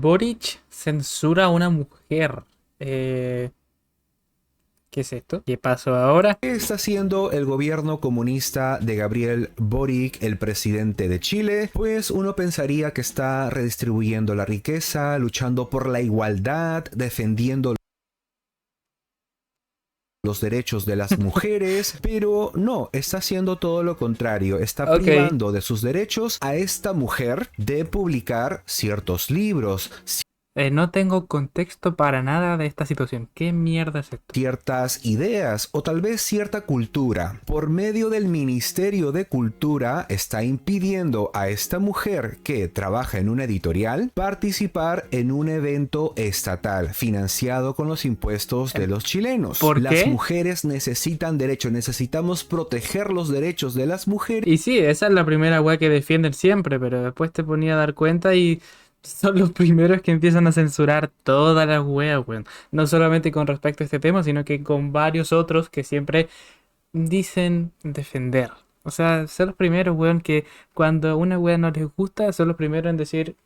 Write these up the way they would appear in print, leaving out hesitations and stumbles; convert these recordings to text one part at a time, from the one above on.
Boric censura a una mujer. ¿Qué es esto? ¿Qué pasó ahora? ¿Qué está haciendo el gobierno comunista de Gabriel Boric, el presidente de Chile? Pues uno pensaría que está redistribuyendo la riqueza, luchando por la igualdad, defendiendo los derechos de las mujeres, pero no, está haciendo todo lo contrario, está Ok. privando de sus derechos a esta mujer de publicar ciertos libros, No tengo contexto para nada de esta situación. ¿Qué mierda es esto? ciertas ideas o tal vez cierta cultura. Por medio del Ministerio de Cultura está impidiendo a esta mujer que trabaja en una editorial participar en un evento estatal financiado con los impuestos de los chilenos. ¿Por Las qué? mujeres necesitan derechos, necesitamos proteger los derechos de las mujeres. Y sí, esa es la primera weá que defienden siempre, pero después te ponía a dar cuenta y son los primeros que empiezan a censurar todas las weas, weón. No solamente con respecto a este tema, sino que con varios otros que siempre dicen defender. O sea, son los primeros, weón, que cuando una wea no les gusta, son los primeros en decir,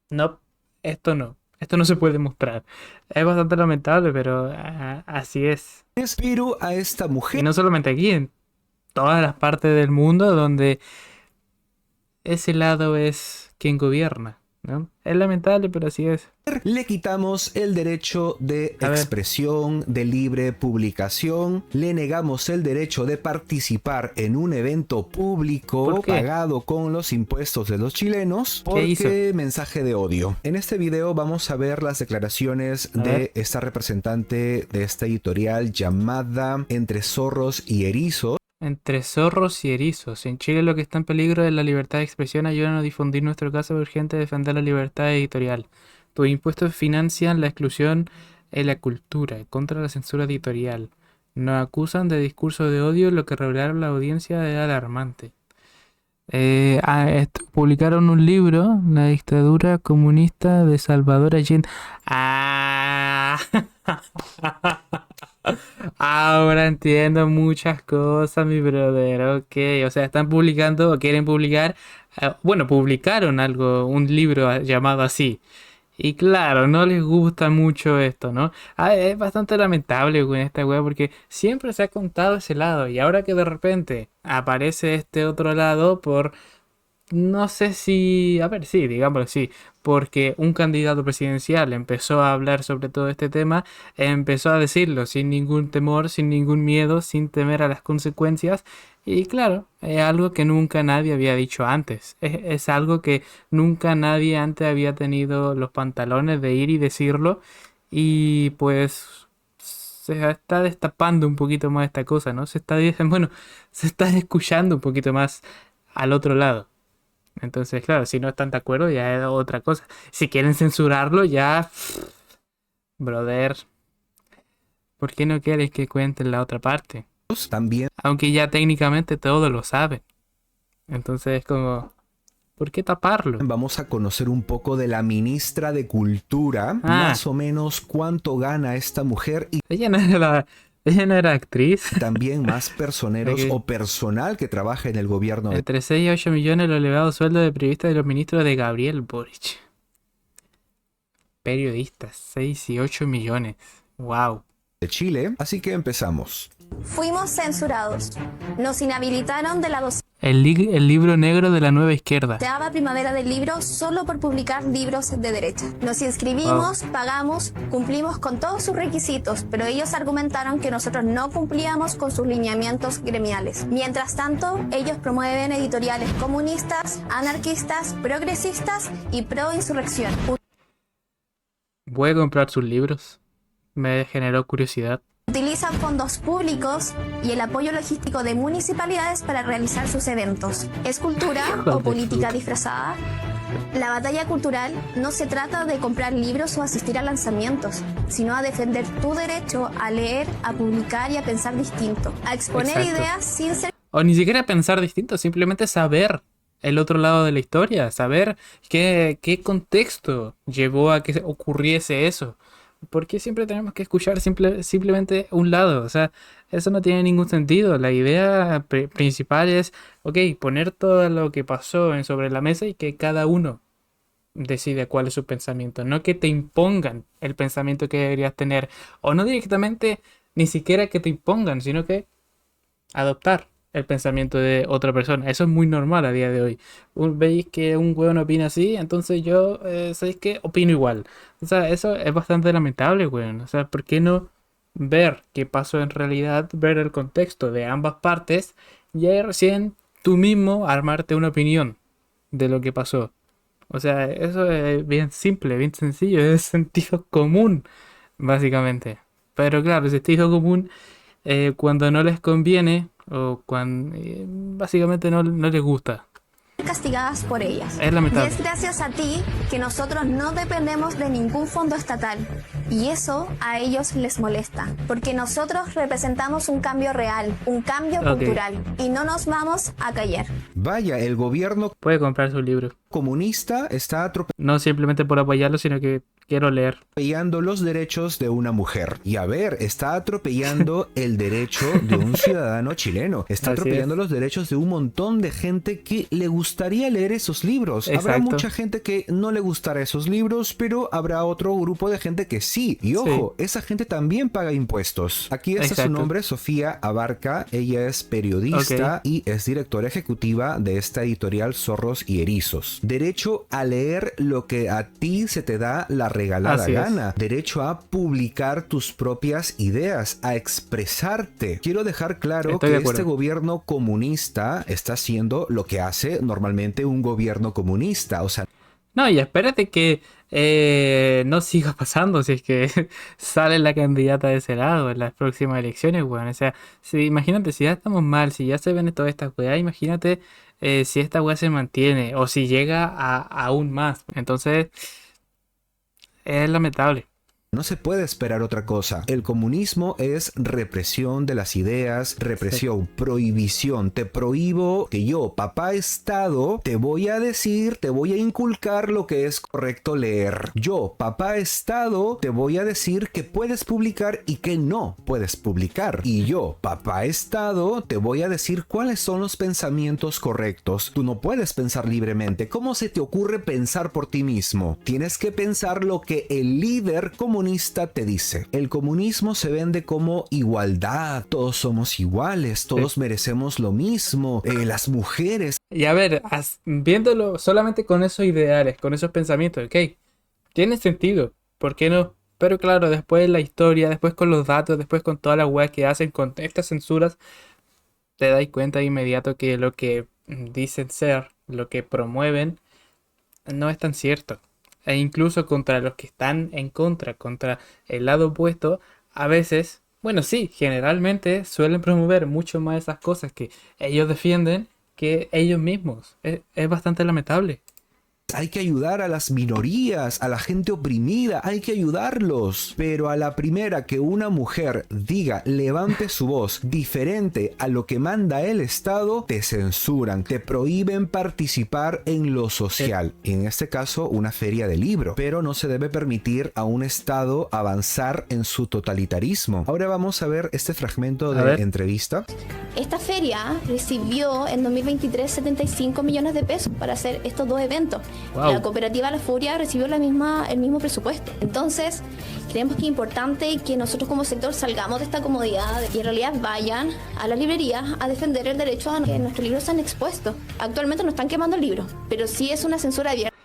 no, esto no. Esto no se puede mostrar. Es bastante lamentable, pero así es. Pero a esta Y mujer no solamente aquí, en todas las partes del mundo donde ese lado es quien gobierna, ¿no? Es lamentable, pero así es. le quitamos el derecho de A ver, expresión, de libre publicación, le negamos el derecho de participar en un evento ¿por público qué? pagado con los impuestos de los chilenos, ¿Qué hizo? porque mensaje de odio. En este video vamos a ver las declaraciones A ver, de esta representante de esta editorial llamada Entre Zorros y Erizos. entre zorros y erizos. En Chile lo que está en peligro es la libertad de expresión. Ayúdanos a difundir nuestro caso urgente, defender la libertad editorial. Tus impuestos financian la exclusión en la cultura, contra la censura editorial. Nos acusan de discurso de odio, lo que revelaron la audiencia es alarmante. Publicaron un libro, La dictadura comunista de Salvador Allende. Ah, ahora entiendo muchas cosas, mi brother. Ok, o sea, están publicando o quieren publicar. Bueno, publicaron algo, un libro llamado así. Y claro, no les gusta mucho esto, ¿no? Es bastante lamentable con esta weá porque siempre se ha contado ese lado y ahora que de repente aparece este otro lado por no sé si, a ver, sí, digámoslo así, porque un candidato presidencial empezó a hablar sobre todo este tema, empezó a decirlo sin ningún temor, sin ningún miedo, sin temer a las consecuencias, y claro, es algo que nunca nadie había dicho antes, es algo que nunca nadie antes había tenido los pantalones de ir y decirlo, y pues se está destapando un poquito más esta cosa, ¿no? Se está, bueno, se está escuchando un poquito más al otro lado. Entonces, claro, si no están de acuerdo ya es otra cosa. Si quieren censurarlo, ya, brother, ¿por qué no quieres que cuenten la otra parte? También Aunque ya técnicamente todos lo saben. Entonces es como, ¿por qué taparlo? vamos a conocer un poco de la ministra de Cultura, Ah, más o menos cuánto gana esta mujer y ella no era ella no era actriz. también más personeros Ok. o personal que trabaja en el gobierno de Entre 6 y 8 millones los elevados sueldos de periodistas de los ministros de Gabriel Boric. Periodistas, 6 y 8 millones. Wow. Chile. Así que empezamos. Fuimos censurados. Nos inhabilitaron de la El libro negro de la nueva izquierda. 12ª primavera del libro solo por publicar libros de derecha. Nos inscribimos, pagamos, cumplimos con todos sus requisitos, pero ellos argumentaron que nosotros no cumplíamos con sus lineamientos gremiales. Mientras tanto, ellos promueven editoriales comunistas, anarquistas, progresistas y pro insurrección. Voy a comprar sus libros. Me generó curiosidad. Utilizan fondos públicos y el apoyo logístico de municipalidades para realizar sus eventos. ¿Es cultura Hijo o de política puta. disfrazada? La batalla cultural no se trata de comprar libros o asistir a lanzamientos, sino a defender tu derecho a leer, a publicar y a pensar distinto, a exponer Exacto. ideas sin ser O ni siquiera pensar distinto, simplemente saber el otro lado de la historia, saber qué contexto llevó a que ocurriese eso. ¿Por qué siempre tenemos que escuchar simplemente un lado? O sea, eso no tiene ningún sentido. La idea principal es, ok, poner todo lo que pasó sobre la mesa y que cada uno decide cuál es su pensamiento, no que te impongan el pensamiento que deberías tener, o no directamente ni siquiera que te impongan, sino que adoptar el pensamiento de otra persona. Eso es muy normal a día de hoy. Veis que un hueón opina así, entonces yo, ¿sabéis qué? Opino igual. O sea, eso es bastante lamentable, weón. O sea, ¿por qué no ver qué pasó en realidad, ver el contexto de ambas partes y ahí recién tú mismo armarte una opinión de lo que pasó? O sea, eso es bien simple, bien sencillo, es sentido común, básicamente. Pero claro, ese sentido común, cuando no les conviene o cuando básicamente no les gusta. Castigadas por ellas. Es Y lamentable. es gracias a ti que nosotros no dependemos de ningún fondo estatal. Y eso a ellos les molesta, porque nosotros representamos un cambio real, un cambio Ok. cultural, y no nos vamos a callar. Vaya, el gobierno Puede comprar su libro. comunista está No simplemente por apoyarlo, sino que quiero leer. atropellando los derechos de una mujer. Y a ver, está atropellando el derecho de un ciudadano chileno. Está Así atropellando es. los derechos de un montón de gente que le gustaría leer esos libros. Habrá Exacto. mucha gente que no le gustará esos libros, pero habrá otro grupo de gente que sí. Y ojo, esa gente también paga impuestos. Aquí está su Exacto. nombre, Sofía Abarca. Ella es periodista Ok. y es directora ejecutiva de esta editorial Zorros y Erizos. Derecho a leer lo que a ti se te da la regalada Así es. gana. Derecho a publicar tus propias ideas, a expresarte. Quiero dejar claro Estoy de que acuerdo. este gobierno comunista está haciendo lo que hace normalmente un gobierno comunista. O sea, No, y espérate que no siga pasando si es que sale la candidata de ese lado en las próximas elecciones, weón. O sea, si, imagínate, si ya estamos mal, si ya se ven todas estas weas, imagínate si esta wea se mantiene o si llega a aún más. Entonces, es lamentable. no se puede esperar otra cosa. El comunismo es represión de las ideas, represión, prohibición. Te prohíbo que yo, papá Estado, te voy a decir, te voy a inculcar lo que es correcto leer. Yo, papá Estado, te voy a decir que puedes publicar y que no puedes publicar. Y yo, papá Estado, te voy a decir cuáles son los pensamientos correctos. Tú no puedes pensar libremente. ¿Cómo se te ocurre pensar por ti mismo? Tienes que pensar lo que el líder comunista te dice. El comunismo se vende como igualdad. Todos somos iguales, todos merecemos lo mismo. Las mujeres. Y a ver, viéndolo solamente con esos ideales, con esos pensamientos, ok, tiene sentido, ¿por qué no? Pero claro, después la historia, después con los datos, después con toda la weá que hacen con estas censuras, te das cuenta de inmediato que lo que dicen ser, lo que promueven, no es tan cierto. E incluso contra los que están en contra, contra el lado opuesto, a veces, bueno, sí, generalmente suelen promover mucho más esas cosas que ellos defienden que ellos mismos. Es bastante lamentable. Hay que ayudar a las minorías, a la gente oprimida, hay que ayudarlos. Pero a la primera que una mujer diga, levante su voz diferente a lo que manda el Estado, te censuran, te prohíben participar en lo social. En este caso, una feria de libro. Pero no se debe permitir a un Estado avanzar en su totalitarismo. Ahora vamos a ver este fragmento A de ver. entrevista. Esta feria recibió en 2023 75 millones de pesos para hacer estos dos eventos. Wow. La cooperativa La Furia recibió el mismo presupuesto. Entonces, creemos que es importante que nosotros como sector salgamos de esta comodidad y en realidad vayan a las librerías a defender el derecho a que nuestros libros sean expuestos. Actualmente no están quemando el libro, pero sí es una censura abierta.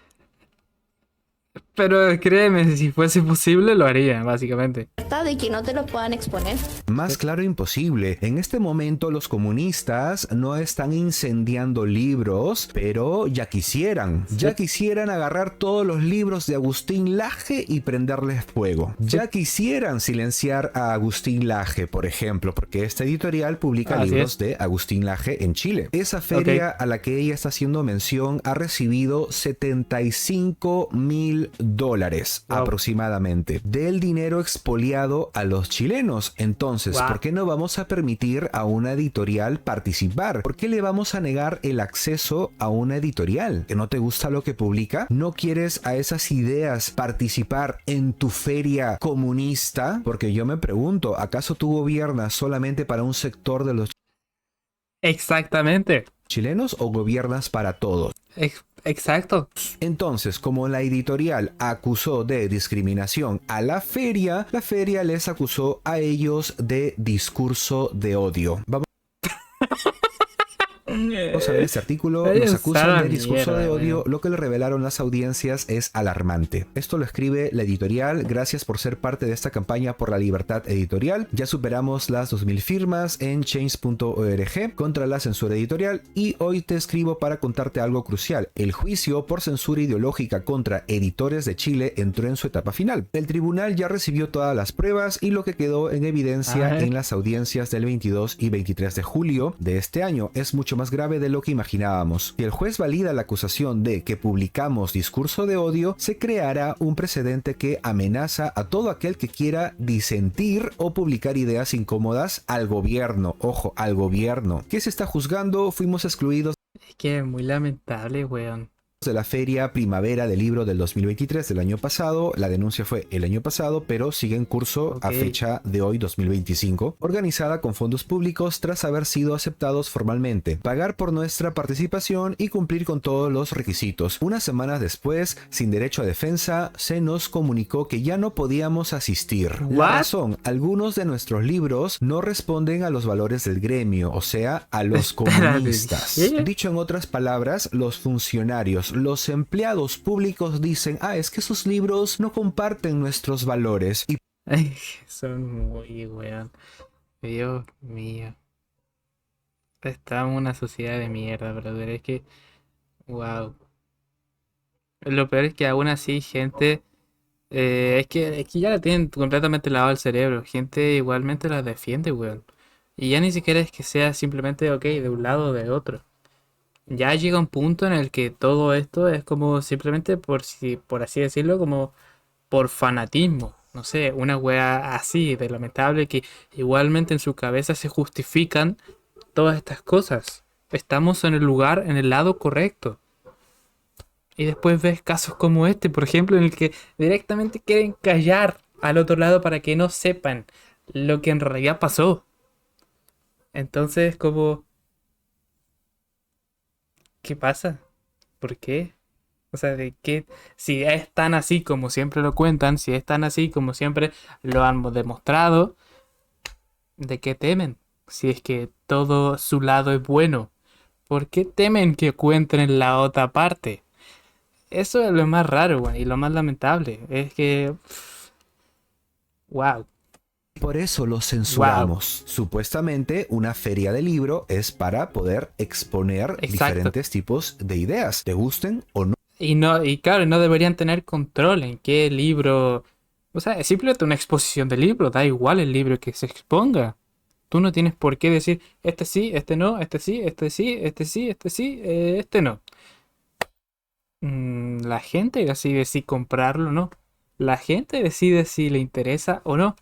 Pero créeme, si fuese posible lo haría, básicamente. De que no te lo puedan exponer. Más claro imposible. En este momento los comunistas no están incendiando libros, pero ya quisieran. Ya quisieran agarrar todos los libros de Agustín Laje y prenderles fuego. Ya quisieran silenciar a Agustín Laje, por ejemplo, porque esta editorial publica Así libros es. de Agustín Laje en Chile. Esa feria a la que ella está haciendo mención ha recibido $75,000 Wow. aproximadamente del dinero expoliado a los chilenos. Entonces, Wow. ¿por qué no vamos a permitir a una editorial participar? ¿Por qué le vamos a negar el acceso a una editorial? ¿Que no te gusta lo que publica? ¿No quieres a esas ideas participar en tu feria comunista? Porque yo me pregunto, ¿acaso tú gobiernas solamente para un sector de los Exactamente. chilenos o gobiernas para todos? Exacto. Entonces, como la editorial acusó de discriminación a la feria les acusó a ellos de discurso de odio. Vamos a ver este artículo. Nos acusan de discurso de odio. Lo que le revelaron las audiencias es alarmante. Esto lo escribe la editorial. Gracias por ser parte de esta campaña por la libertad editorial. Ya superamos las 2000 firmas en change.org contra la censura editorial y hoy te escribo para contarte algo crucial. El juicio por censura ideológica contra editores de Chile entró en su etapa final. El tribunal ya recibió todas las pruebas y lo que quedó en evidencia en las audiencias del 22 y 23 de julio de este año es mucho más grave de lo que imaginábamos. Si el juez valida la acusación de que publicamos discurso de odio, se creará un precedente que amenaza a todo aquel que quiera disentir o publicar ideas incómodas al gobierno. Ojo, al gobierno. ¿Qué se está juzgando? Fuimos excluidos Es que es muy lamentable, weón. de la Feria Primavera del Libro del 2023 del año pasado. La denuncia fue el año pasado, pero sigue en curso a fecha de hoy 2025, organizada con fondos públicos tras haber sido aceptados formalmente, pagar por nuestra participación y cumplir con todos los requisitos. Unas semanas después, sin derecho a defensa, se nos comunicó que ya no podíamos asistir. La razón: algunos de nuestros libros no responden a los valores del gremio, o sea, a los comunistas. Dicho en otras palabras, los funcionarios, los empleados públicos dicen, es que sus libros no comparten nuestros valores. Y Ay, son muy weón. Dios mío. Estamos en una sociedad de mierda, brother. Es que, wow. Lo peor es que aún así, gente, es que ya la tienen completamente lavado el cerebro. Gente igualmente la defiende, weón. Y ya ni siquiera es que sea simplemente, ok, de un lado o de otro. Ya llega un punto en el que todo esto es como simplemente por así decirlo, como por fanatismo. No sé, una wea así de lamentable que igualmente en su cabeza se justifican todas estas cosas. Estamos en el lugar, en el lado correcto. Y después ves casos como este, por ejemplo, en el que directamente quieren callar al otro lado para que no sepan lo que en realidad pasó. Entonces, como, ¿qué pasa? ¿Por qué? O sea, de qué, si es tan así como siempre lo cuentan, si es tan así como siempre lo han demostrado, ¿de qué temen? Si es que todo su lado es bueno, ¿por qué temen que cuenten la otra parte? Eso es lo más raro, güey, y lo más lamentable. Es que, wow. por eso los censuramos. Supuestamente una feria de libro es para poder exponer diferentes tipos de ideas, te gusten o no. Y claro, no deberían tener control en qué libro. O sea, es simplemente una exposición de libro, da igual el libro que se exponga. Tú no tienes por qué decir, este sí, este no, este sí, este sí, este sí, este sí, este no. La gente decide si comprarlo o no. La gente decide si le interesa o no.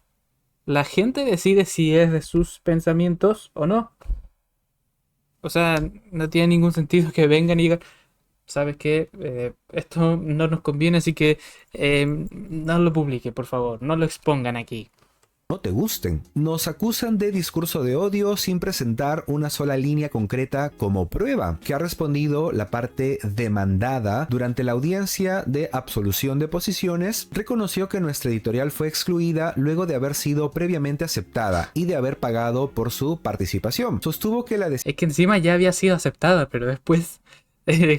La gente decide si es de sus pensamientos o no. O sea, no tiene ningún sentido que vengan y digan, ¿sabes qué? Esto no nos conviene, así que no lo publique, por favor. No lo expongan aquí. No te gusten. Nos acusan de discurso de odio sin presentar una sola línea concreta como prueba, que ha respondido la parte demandada durante la audiencia de absolución de posiciones. Reconoció que nuestra editorial fue excluida luego de haber sido previamente aceptada y de haber pagado por su participación. Sostuvo que Es que encima ya había sido aceptada, pero después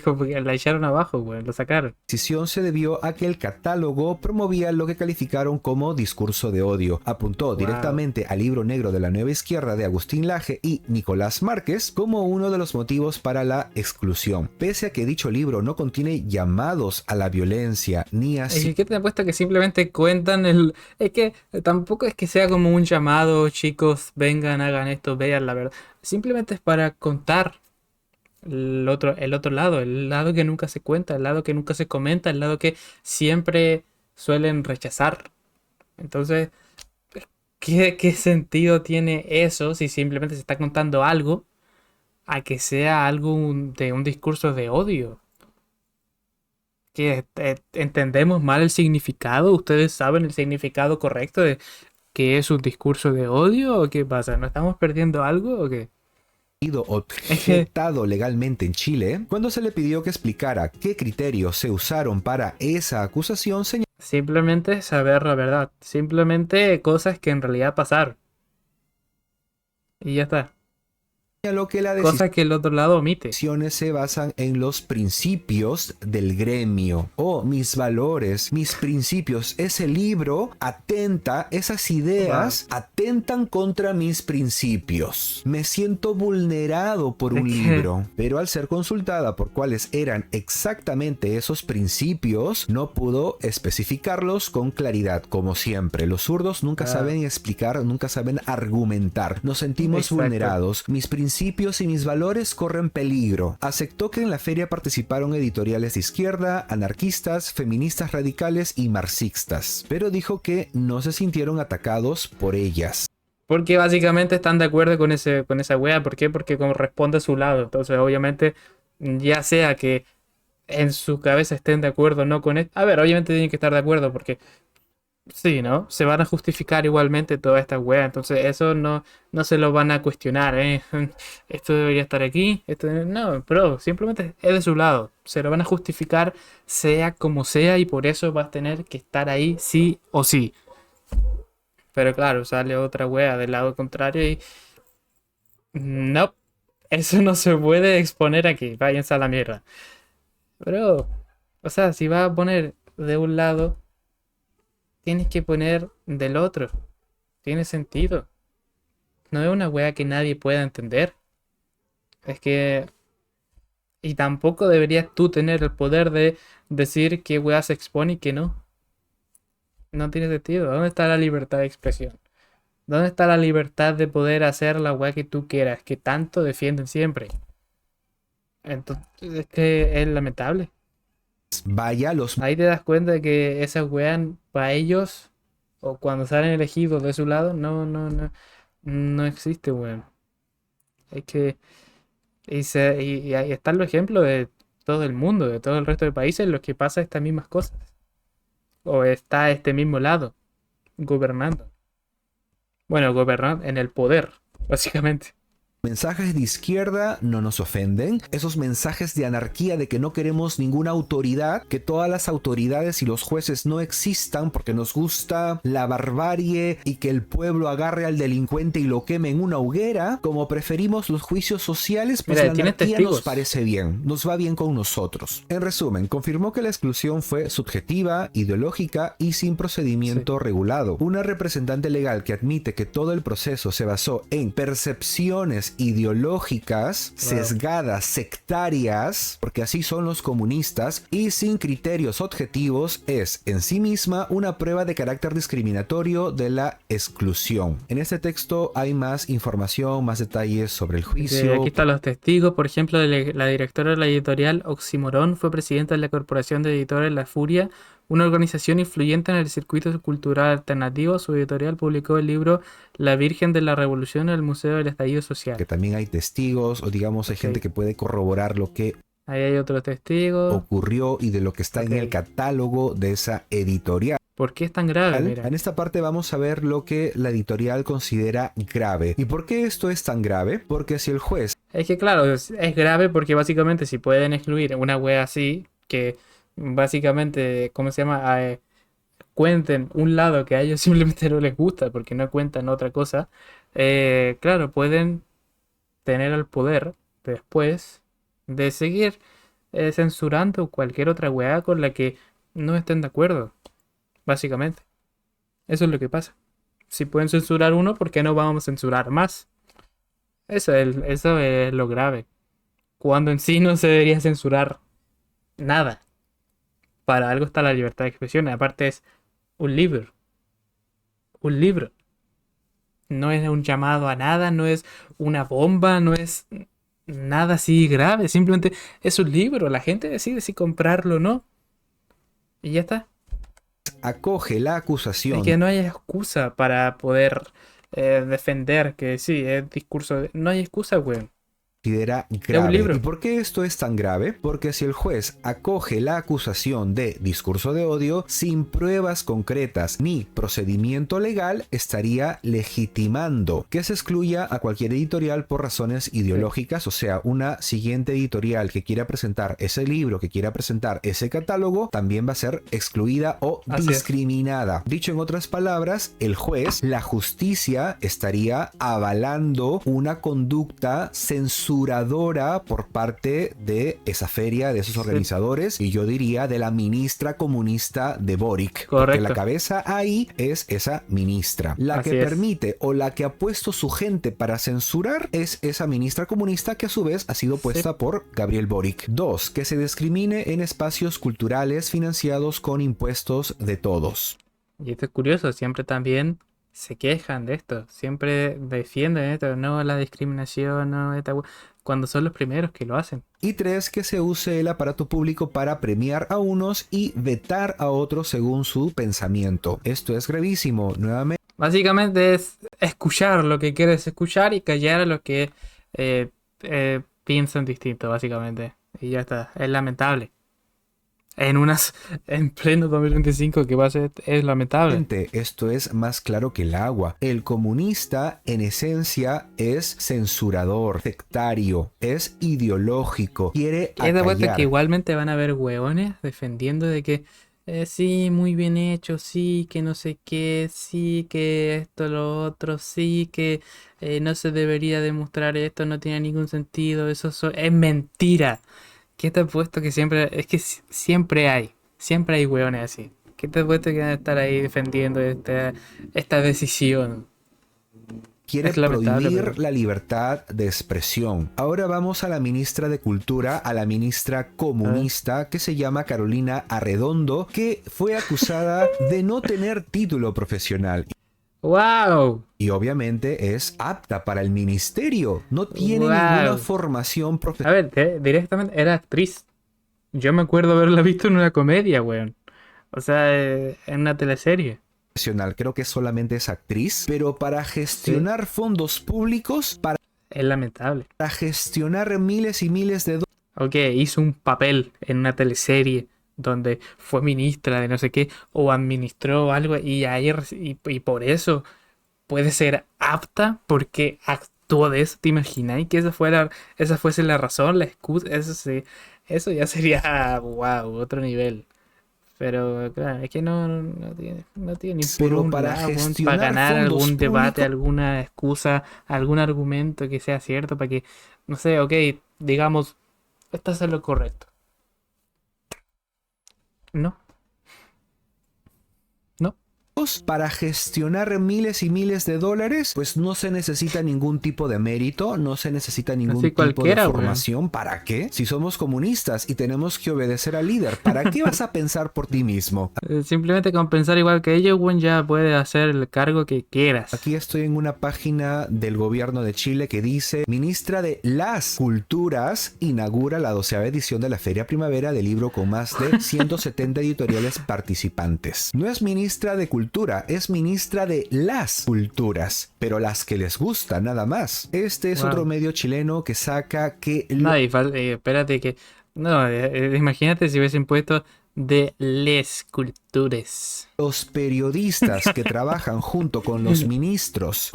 como que la echaron abajo, güey, lo sacaron. decisión se debió a que el catálogo promovía lo que calificaron como discurso de odio. Apuntó directamente al libro negro de la nueva izquierda de Agustín Laje y Nicolás Márquez como uno de los motivos para la exclusión. Pese a que dicho libro no contiene llamados a la violencia ni así. Es que te apuesto que simplemente cuentan el. Es que tampoco es que sea como un llamado, chicos, vengan, hagan esto, vean la verdad. Simplemente es para contar el otro lado, el lado que nunca se cuenta, el lado que nunca se comenta, el lado que siempre suelen rechazar. Entonces, ¿qué sentido tiene eso si simplemente se está contando algo a que sea algo de un discurso de odio? ¿Que entendemos mal el significado? ¿Ustedes saben el significado correcto de que es un discurso de odio o qué pasa? ¿No estamos perdiendo algo o qué? Es que objetado legalmente en Chile, cuando se le pidió que explicara qué criterios se usaron para esa acusación, simplemente saber la verdad. Simplemente cosas que en realidad pasaron. Y ya está. señaló que la Cosas que el otro lado omite. decisiones se basan en los principios del gremio o mis valores, mis principios. Ese libro atenta, esas ideas atentan contra mis principios. Me siento vulnerado por un libro, pero al ser consultada por cuáles eran exactamente esos principios, no pudo especificarlos con claridad, como siempre. Los zurdos nunca saben explicar, nunca saben argumentar. Nos sentimos vulnerados. Mis principios y mis valores corren peligro. Aceptó que en la feria participaron editoriales de izquierda, anarquistas, feministas radicales y marxistas, pero dijo que no se sintieron atacados por ellas. Porque básicamente están de acuerdo con esa wea. ¿Por qué? Porque corresponde a su lado. Entonces, obviamente, ya sea que en su cabeza estén de acuerdo o no con esto. A ver, obviamente tienen que estar de acuerdo porque sí, ¿no? Se van a justificar igualmente toda esta wea. Entonces, eso no se lo van a cuestionar, ¿eh? Esto debería estar aquí. No, pero simplemente es de su lado. Se lo van a justificar sea como sea y por eso va a tener que estar ahí sí o sí. Pero claro, sale otra wea del lado contrario y no, eso no se puede exponer aquí. Váyanse a la mierda. Pero, o sea, si vas a poner de un lado, tienes que poner del otro. Tiene sentido. No es una wea que nadie pueda entender. Es que... Y tampoco deberías tú tener el poder de decir qué wea se expone y qué no. No tiene sentido. ¿Dónde está la libertad de expresión? ¿Dónde está la libertad de poder hacer la weá que tú quieras? Que tanto defienden siempre. Entonces, es que es lamentable. Vaya, los Ahí te das cuenta de que esas weas para ellos, o cuando salen elegidos de su lado, no existe, weón. Es que... Y ahí están los ejemplos de todo el mundo, de todo el resto de países en los que pasa estas mismas cosas. O está este mismo lado, gobernando. Bueno, gobernar en el poder, básicamente. mensajes de izquierda no nos ofenden. Esos mensajes de anarquía, de que no queremos ninguna autoridad, que todas las autoridades y los jueces no existan porque nos gusta la barbarie y que el pueblo agarre al delincuente y lo queme en una hoguera, como preferimos los juicios sociales, pues Mira, la tiene anarquía testigos. nos parece bien, nos va bien con nosotros. En resumen, confirmó que la exclusión fue subjetiva, ideológica y sin procedimiento regulado. Una representante legal que admite que todo el proceso se basó en percepciones ideológicas, sesgadas, sectarias, porque así son los comunistas, y sin criterios objetivos, es en sí misma una prueba de carácter discriminatorio de la exclusión. En este texto hay más información, más detalles sobre el juicio. Aquí están los testigos. Por ejemplo, la directora de la editorial Oxímoron fue presidenta de la Corporación de Editores La Furia, una organización influyente en el circuito cultural alternativo. Su editorial publicó el libro La Virgen de la Revolución en el Museo del Estallido Social. Que también hay testigos, o digamos hay gente que puede corroborar lo que ahí hay otros testigos. Ocurrió y de lo que está en el catálogo de esa editorial. ¿Por qué es tan grave? Mira. En esta parte vamos a ver lo que la editorial considera grave. ¿Y por qué esto es tan grave? Porque si el juez... Es que claro, es grave porque básicamente si pueden excluir una wea así, que básicamente, ¿cómo se llama? Cuenten un lado que a ellos simplemente no les gusta porque no cuentan otra cosa, claro, pueden tener el poder después de seguir censurando cualquier otra weá con la que no estén de acuerdo, básicamente. Eso es lo que pasa. Si pueden censurar uno, ¿por qué no vamos a censurar más? Eso es lo grave. Cuando en sí no se debería censurar nada. Para algo está la libertad de expresión. Aparte es un libro. Un libro. No es un llamado a nada, no es una bomba, no es nada así grave. Simplemente es un libro. La gente decide si comprarlo o no. Y ya está. Acoge la acusación. Es que no hay excusa para poder defender que sí, es discurso. No hay excusa, weón. considera un grave. libro. ¿Y por qué esto es tan grave? Porque si el juez acoge la acusación de discurso de odio sin pruebas concretas ni procedimiento legal, estaría legitimando que se excluya a cualquier editorial por razones ideológicas. O sea, una siguiente editorial que quiera presentar ese libro, que quiera presentar ese catálogo, también va a ser excluida o Así es. discriminada. Dicho en otras palabras, el juez, la justicia, estaría avalando una conducta censuradora por parte de esa feria, de esos organizadores, y yo diría de la ministra comunista de Boric. Porque Correcto. la cabeza ahí es esa ministra. La Así que es. permite o la que ha puesto su gente para censurar es esa ministra comunista, que a su vez ha sido puesta por Gabriel Boric. 2. Que se discrimine en espacios culturales financiados con impuestos de todos. Y esto es curioso, siempre también se quejan de esto, siempre defienden esto, no la discriminación, no cuando son los primeros que lo hacen. Y 3. Que se use el aparato público para premiar a unos y vetar a otros según su pensamiento. Esto es gravísimo. Nuevamente, Básicamente es escuchar lo que quieres escuchar y callar a los que piensan distinto, básicamente. Y ya está, es lamentable. En pleno 2025 que va a ser, es lamentable. esto es más claro que el agua. El comunista, en esencia, es censurador, sectario, es ideológico, quiere Y es de vuelta acallar. que igualmente van a haber hueones defendiendo de que sí, muy bien hecho, sí, que no sé qué, sí, que esto, lo otro, sí, que no se debería demostrar esto, no tiene ningún sentido, es mentira. ¿Qué te apuesto que siempre, es que siempre hay hueones así? ¿Qué te apuesto que van a estar ahí defendiendo esta decisión? Quiere Es lamentable, prohibir pero- la libertad de expresión. Ahora vamos a la ministra de Cultura, a la ministra comunista, que se llama Carolina Arredondo, que fue acusada de no tener título profesional. ¡Wow! Y obviamente es apta para el ministerio. No tiene Wow. ninguna formación A profesional. ver, directamente era actriz. Yo me acuerdo haberla visto en una comedia, weón. O sea, en una teleserie. Creo que solamente es actriz, pero para gestionar fondos públicos, para Es lamentable. gestionar miles y miles de Ok, hizo un papel en una teleserie donde fue ministra de no sé qué o administró algo y ahí y por eso puede ser apta porque actuó de eso. ¿Te imagináis que esa fuese la razón, la excusa? Eso ya sería wow, otro nivel. Pero claro, es que no tiene ni por Pero un para lado, weón, gestionar para ganar fondos algún debate, públicos- alguna excusa, algún argumento que sea cierto, para que, no sé, ok, digamos, estás en lo correcto. No, no. para gestionar miles y miles de dólares, pues no se necesita ningún tipo de mérito, no se necesita ningún Así tipo de cualquiera, weón. formación. ¿Para qué? Si somos comunistas y tenemos que obedecer al líder, ¿para qué vas a pensar por ti mismo? Simplemente con pensar igual que ellos, weón, ya puedes hacer el cargo que quieras. Aquí estoy en una página del gobierno de Chile que dice: Ministra de las Culturas inaugura la 12ª edición de la Feria Primavera del Libro con más de 170 editoriales participantes. No es ministra de Cultura, es ministra de las culturas, pero las que les gusta nada más. Este es Wow. otro medio chileno que saca que No, y espérate que... No, imagínate si hubiesen puesto de les cultures. los periodistas que trabajan junto con los ministros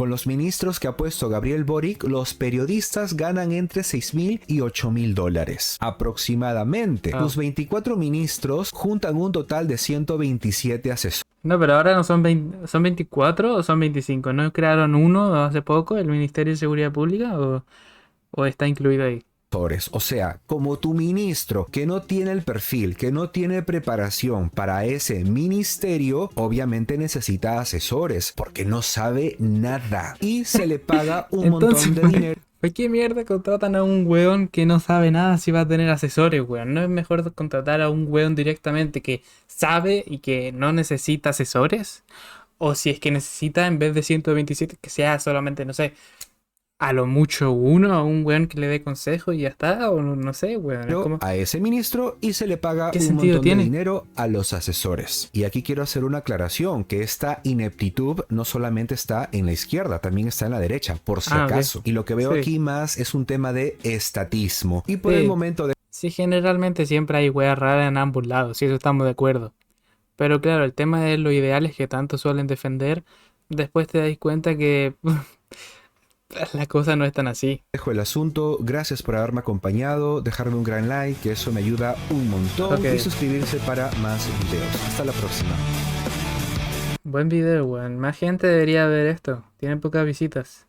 que ha puesto Gabriel Boric, los periodistas ganan entre 6.000 y 8.000 dólares aproximadamente. Ah. Los 24 ministros juntan un total de 127 asesores. No, pero ahora no son 20 ¿son 24 o son 25? ¿No crearon uno hace poco, el Ministerio de Seguridad Pública, o está incluido ahí? O sea, como tu ministro que no tiene el perfil, que no tiene preparación para ese ministerio, obviamente necesita asesores porque no sabe nada y se le paga un Entonces, montón de dinero. ¿por qué mierda contratan a un weón que no sabe nada si va a tener asesores, weón? ¿No es mejor contratar a un weón directamente que sabe y que no necesita asesores? O si es que necesita, en vez de 127, que sea solamente, no sé, a lo mucho uno, a un weón que le dé consejo y ya está, o no, no sé, weón. Es como, a ese ministro y se le paga ¿qué un sentido montón de tiene? dinero a los asesores. Y aquí quiero hacer una aclaración, que esta ineptitud no solamente está en la izquierda, también está en la derecha, por si Ah, ok. acaso. Y lo que veo Sí. aquí más es un tema de estatismo. Y por Sí. el momento Sí, generalmente siempre hay weas raras en ambos lados, si eso estamos de acuerdo. Pero claro, el tema de los ideales que tanto suelen defender, después te das cuenta que la cosa no es tan así. dejo el asunto. Gracias por haberme acompañado, dejarme un gran like, que eso me ayuda un montón, Ok. y suscribirse para más videos. Hasta la próxima. Buen video, weón. Más gente debería ver esto. Tiene pocas visitas.